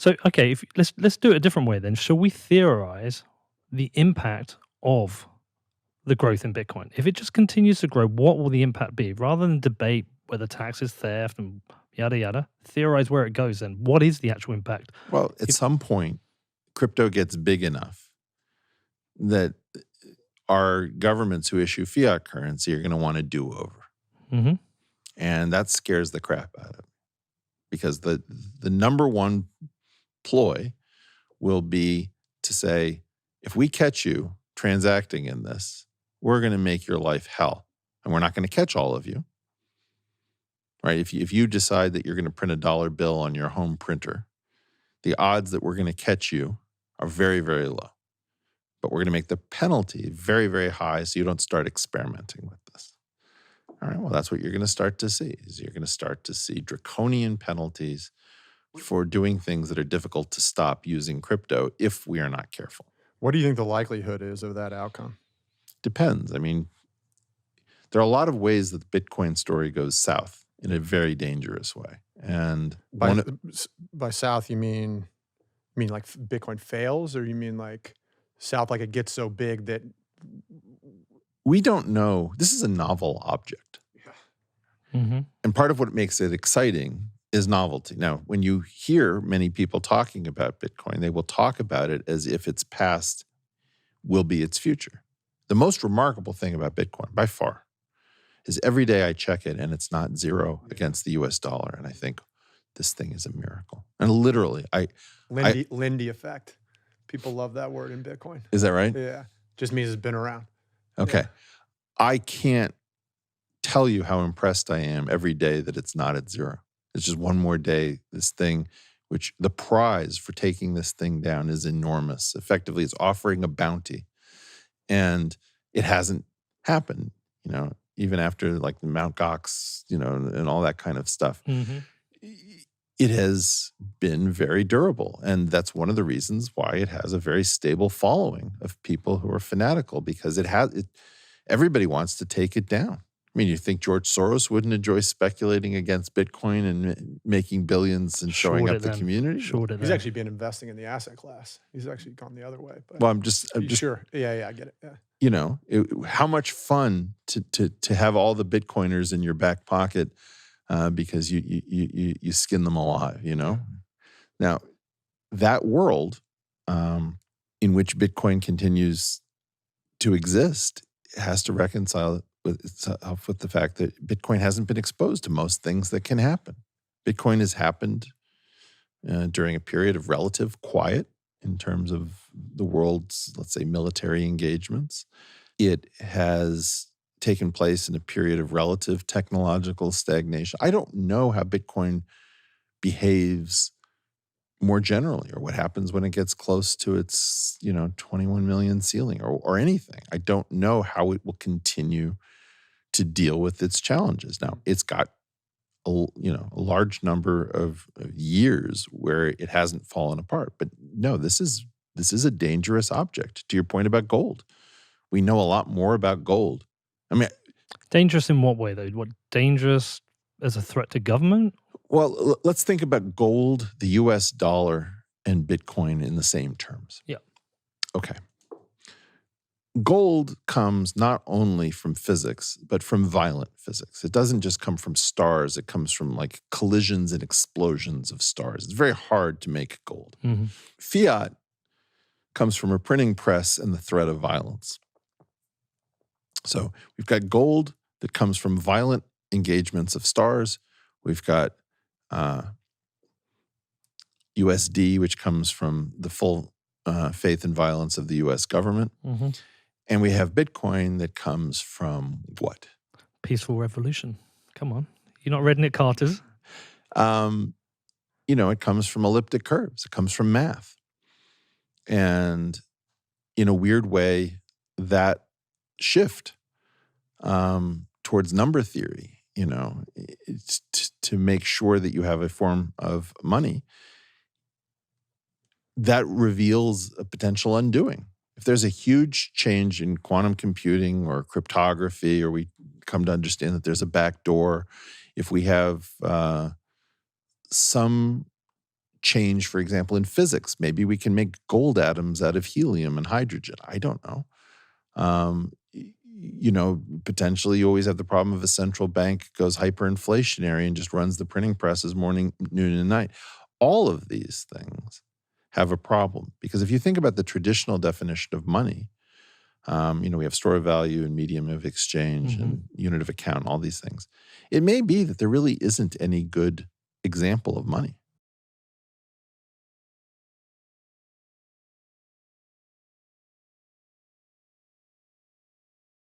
So, okay, let's do it a different way then. Shall we theorize the impact of the growth in Bitcoin? If it just continues to grow, what will the impact be? Rather than debate whether tax is theft and yada yada, theorize where it goes then. What is the actual impact? Well, at some point, crypto gets big enough that our governments who issue fiat currency are going to want a do-over. Mm-hmm. And that scares the crap out of me. Because the number one ploy will be to say, if we catch you transacting in this, we're going to make your life hell. And we're not going to catch all of you. Right? If you decide that you're going to print a dollar bill on your home printer, the odds that we're going to catch you are very, very low. But we're going to make the penalty very, very high so you don't start experimenting with this. All right, well, that's what you're going to start to see. Is you're going to start to see draconian penalties for doing things that are difficult to stop using crypto if we are not careful. What do you think the likelihood is of that outcome? Depends. I mean, there are a lot of ways that the Bitcoin story goes south in a very dangerous way. And by south, you mean like Bitcoin fails, or you mean like south, like it gets so big that we don't know. This is a novel object. Yeah. Mm-hmm. And part of what makes it exciting is novelty. Now, when you hear many people talking about Bitcoin, they will talk about it as if its past will be its future. The most remarkable thing about Bitcoin, by far, is every day I check it and it's not zero against the US dollar. And I think this thing is a miracle. And literally, Lindy effect. People love that word in Bitcoin. Is that right? Yeah. Just means it's been around. Okay. Yeah. I can't tell you how impressed I am every day that it's not at zero. It's just one more day, this thing, which the prize for taking this thing down is enormous. Effectively, it's offering a bounty. And it hasn't happened, even after like the Mt. Gox, and all that kind of stuff. Mm-hmm. It has been very durable. And that's one of the reasons why it has a very stable following of people who are fanatical, because everybody wants to take it down. I mean, you think George Soros wouldn't enjoy speculating against Bitcoin and making billions and showing up the community? He's actually been investing in the asset class. He's actually gone the other way. But well, I'm just sure. Yeah, I get it. Yeah. How much fun to have all the Bitcoiners in your back pocket because you skin them alive. Now, that world in which Bitcoin continues to exist has to reconcile with itself with the fact that Bitcoin hasn't been exposed to most things that can happen. Bitcoin has happened during a period of relative quiet in terms of the world's, let's say, military engagements. It has taken place in a period of relative technological stagnation. I don't know how Bitcoin behaves more generally, or what happens when it gets close to its 21 million ceiling or anything. I don't know how it will continue to deal with its challenges. Now, it's got a large number of years where it hasn't fallen apart. But no, this is a dangerous object. To your point about gold, we know a lot more about gold. I mean, dangerous in what way though? What, dangerous as a threat to government? Well, let's think about gold, the US dollar, and Bitcoin in the same terms. Yeah. Okay. Gold comes not only from physics, but from violent physics. It doesn't just come from stars. It comes from like collisions and explosions of stars. It's very hard to make gold. Mm-hmm. Fiat comes from a printing press and the threat of violence. So we've got gold that comes from violent engagements of stars. We've got USD, which comes from the full faith and violence of the U.S. government. Mm-hmm. And we have Bitcoin that comes from what? Peaceful revolution. Come on. You're not reading it, Carters. It comes from elliptic curves. It comes from math. And in a weird way, that shift towards number theory, it's to make sure that you have a form of money that reveals a potential undoing. If there's a huge change in quantum computing or cryptography, or we come to understand that there's a back door, if we have some change, for example, in physics. Maybe we can make gold atoms out of helium and hydrogen. I don't know. Potentially you always have the problem of a central bank goes hyperinflationary and just runs the printing presses morning, noon, and night. All of these things have a problem because if you think about the traditional definition of money, we have store of value and medium of exchange and unit of account, all these things. It may be that there really isn't any good example of money.